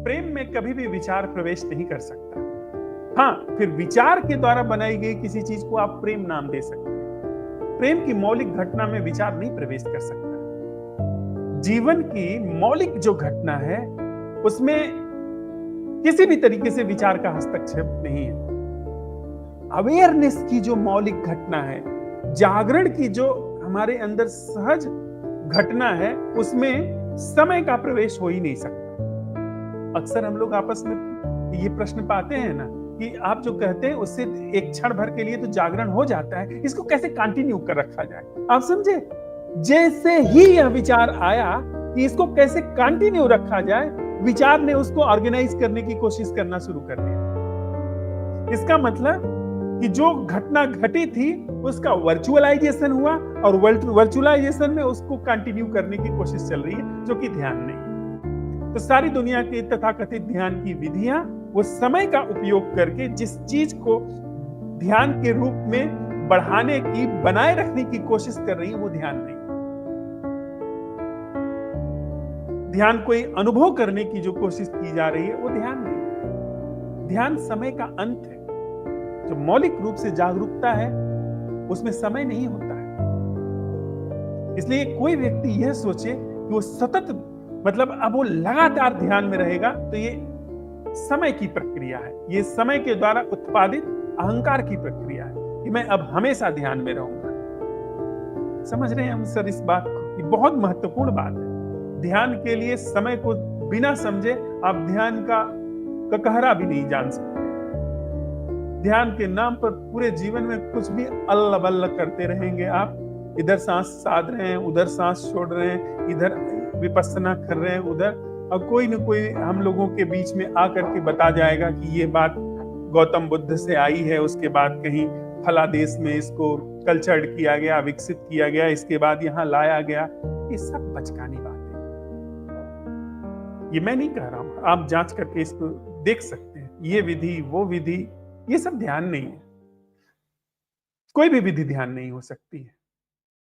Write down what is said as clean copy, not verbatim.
प्रेम में कभी भी विचार प्रवेश नहीं कर सकता। हाँ, फिर विचार के द्वारा बनाई गई किसी चीज को आप प्रेम नाम दे सकते हैं। प्रेम की मौलिक घटना में विचार नहीं प्रवेश कर सकता। जीवन की मौलिक जो घटना है उसमें किसी भी तरीके से विचार का हस्तक्षेप नहीं है। अवेयरनेस की जो मौलिक घटना है, जागरण की जो हमारे अंदर सहज घटना है, उसमें समय का प्रवेश हो ही नहीं सकता। अक्सर हम लोग आपस में ये प्रश्न पाते हैं ना कि आप जो कहते हैं उससे एक क्षण भर के लिए तो जागरण हो जाता है, इसको कैसे कंटिन्यू कर रखा जाए। आप समझे, जैसे ही यह विचार आया कि इसको कैसे कंटिन्यू रखा जाए, विचार ने उसको ऑर्गेनाइज करने की कोशिश करना शुरू कर दिया। इसका मतलब कि जो घटना घटी थी उसका वर्चुअलाइजेशन हुआ और वर्चुअलाइजेशन में उसको कंटिन्यू करने की कोशिश चल रही है, जो कि ध्यान नहीं है। तो सारी दुनिया की तथाकथित ध्यान की विधियां वो समय का उपयोग करके जिस चीज को ध्यान के रूप में बढ़ाने की, बनाए रखने की कोशिश कर रही है, वो ध्यान नहीं। ध्यान कोई अनुभव करने की जो कोशिश की जा रही है, वो ध्यान नहीं। ध्यान समय का अंत है। जो मौलिक रूप से जागरूकता है उसमें समय नहीं होता है। इसलिए कोई व्यक्ति यह सोचे कि वो सतत, मतलब अब वो लगातार ध्यान में रहेगा, तो ये समय की प्रक्रिया है। ये समय के द्वारा उत्पादित अहंकार की प्रक्रिया है कि मैं अब हमेशा ध्यान में रहूंगा। समझ रहे हैं हम सर इस बात को? ये बहुत महत्वपूर्ण बात है। ध्यान के लिए समय को बिना समझे आप ध्यान का ककहरा भी नहीं जान सकते। ध्यान के नाम पर पूरे जीवन में कुछ भी अल्लाह बल्ला करते रहेंगे आप। इधर सांस साध रहे हैं, उधर सांस छोड़ रहे हैं, इधर विपස්සना कर रहे हैं, उधर, और कोई न कोई हम लोगों के बीच में आकर के बता जाएगा कि ये बात गौतम बुद्ध से आई है, उसके बाद कहीं फला देश में इसको कल्चर्ड किया गया, विकसित किया गया, इसके बाद यहाँ लाया गया। ये सब बचकानी बातें। ये मैं नहीं कह रहा हूं, आप जांच करके इसको देख सकते हैं। ये विधि, वो विधि, ये सब ध्यान नहीं है। कोई भी विधि ध्यान नहीं हो सकती है।